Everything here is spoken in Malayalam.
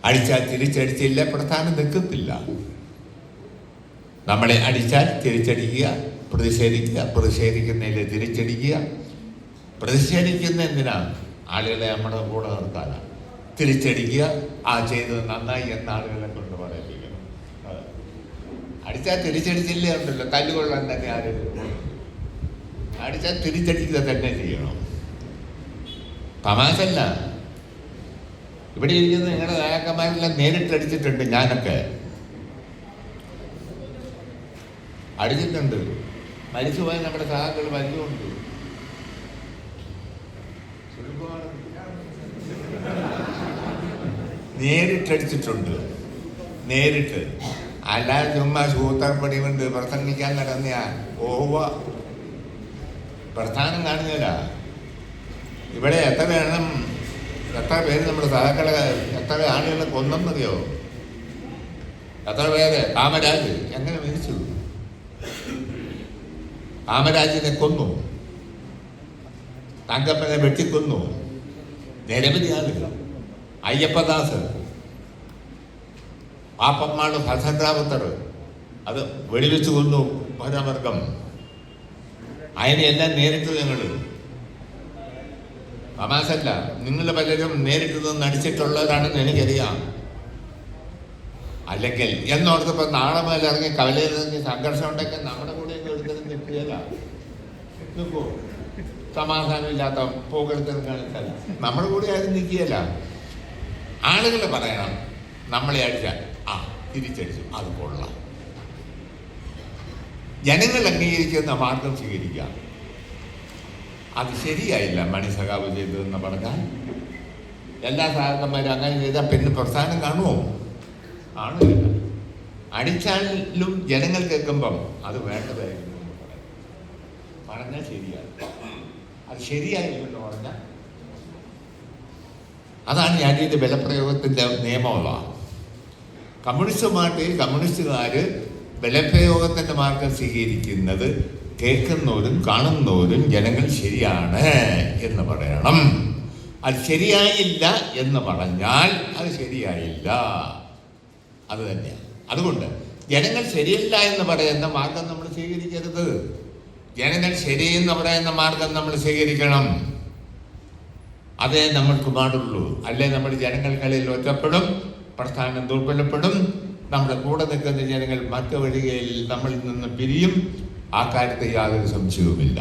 അടിച്ചാൽ തിരിച്ചടിച്ചില്ല, പ്രസ്ഥാനം നിൽക്കത്തില്ല. നമ്മളെ അടിച്ചാൽ തിരിച്ചടിക്കുക, പ്രതിഷേധിക്കുക, പ്രതിഷേധിക്കുന്നതിൽ തിരിച്ചടിക്കുക. പ്രതിഷേധിക്കുന്ന എന്തിനാണ്? ആളുകളെ നമ്മുടെ കൂടെ നിർത്താനാണ്. തിരിച്ചടിക്കുക, ആ ചെയ്തത് നന്നായി എന്ന ആളുകളെ കൊണ്ട് പറയിപ്പിക്കണം. അടിച്ചാൽ തിരിച്ചടിച്ചില്ലേ ഉണ്ടല്ലോ, കല്ലുകൊള്ളാൻ തന്നെ ആരെങ്കിലും അടിച്ചാൽ തിരിച്ചടിക്കുക തന്നെ ചെയ്യണം. തമാശല്ല. ഇവിടെ ഇരിക്കുന്ന നിങ്ങളുടെ നേതാക്കന്മാരെല്ലാം നേരിട്ടടിച്ചിട്ടുണ്ട്. ഞാനൊക്കെ അടിച്ചിട്ടുണ്ട്. മരിച്ചുപോയ നമ്മുടെ സഹാക്കൾ മരിച്ചുകൊണ്ട് നേരിട്ടടിച്ചിട്ടുണ്ട്. നേരിട്ട്. അല്ലാതെ ചുമ്മാ സൂത്രപ്പടി കൊണ്ട് പ്രസംഗിക്കാൻ നടന്ന പ്രസ്ഥാനം കാണുന്നില്ല. ഇവിടെ എത്ര പേര് നമ്മുടെ സഹാക്കളെ, എത്ര ആളുകളെ കൊന്നെന്നറിയോ? എത്ര പേര്? കാമരാജ് എങ്ങനെ മരിച്ചു? കാമരാജിനെ കൊന്നു, തങ്കപ്പനെ വെട്ടിക്കൊന്നു, നിരവധി ആളുകൾ. അയ്യപ്പദാസ്, പാപ്പമ്മാള് ഭസൻറാവുത്തർ, അത് വെടിവെച്ച് കൊന്നു പരവർഗം. അതിനെല്ലാം നേരിട്ട് ഞങ്ങൾ. തമാശല്ല. നിങ്ങൾ പലരും നേരിട്ട് നിന്ന് നടിച്ചിട്ടുള്ളവരാണെന്ന് എനിക്കറിയാം. അല്ലെങ്കിൽ എന്നോർത്തപ്പോൾ നാളെ മുതൽ ഇറങ്ങി കവലയിലിറങ്ങി സംഘർഷം ഉണ്ടെങ്കിൽ നമ്മുടെ കൂടെ എടുത്തിട്ട് നിൽക്കുകയല്ല. നിൽക്കൂ, സമാധാനമില്ലാത്ത പോകെടുത്ത് കാണിച്ചല്ല, നമ്മുടെ കൂടെ ആരും നിൽക്കുകയല്ല. ആളുകൾ പറയണം, നമ്മളെ അടിച്ചാൽ തിരിച്ചടിച്ചു, അത് കൊള്ളാം. ജനങ്ങൾ അംഗീകരിക്കുന്ന മാർഗം സ്വീകരിക്കാം. അത് ശരിയായില്ല മണി സഖാവ് ചെയ്തതെന്ന് പറഞ്ഞാൽ എല്ലാ സഹാക്കന്മാരും അങ്ങനെ ചെയ്താൽ പിന്നെ പ്രസ്ഥാനം കാണുമോ? ആണില്ല. അടിച്ചാലും ജനങ്ങൾ കേൾക്കുമ്പം അത് വേണ്ടതായിരുന്നു പറഞ്ഞാൽ ശരിയാണ്. അത് ശരിയായില്ലെന്ന് പറഞ്ഞാൽ അതാണ് ഞാനീൻ്റെ ബലപ്രയോഗത്തിൻ്റെ നിയമമുള്ള. കമ്മ്യൂണിസ്റ്റുകാർ ബലപ്രയോഗത്തിൻ്റെ മാർഗം സ്വീകരിക്കുന്നത് കേൾക്കുന്നവരും കാണുന്നവരും ജനങ്ങൾ ശരിയാണ് എന്ന് പറയണം. അത് ശരിയായില്ല എന്ന് പറഞ്ഞാൽ അത് ശരിയായില്ല, അത് തന്നെയാണ്. അതുകൊണ്ട് ജനങ്ങൾ ശരിയല്ല എന്ന് പറയുന്ന മാർഗം നമ്മൾ സ്വീകരിക്കരുത്. ജനങ്ങൾ ശരിയെന്ന് പറയുന്ന മാർഗം നമ്മൾ സ്വീകരിക്കണം. അതേ നമ്മൾക്ക് പാടുള്ളൂ. അല്ലേ നമ്മൾ ജനങ്ങൾക്കിടയിൽ ഒറ്റപ്പെടും, പ്രസ്ഥാനം ദുർബലപ്പെടും. നമ്മുടെ കൂടെ നിൽക്കുന്ന ജനങ്ങൾ മറ്റു വഴികളിൽ നമ്മളിൽ നിന്ന് പിരിയും. ആ കാര്യത്തിൽ യാതൊരു സംശയവുമില്ല.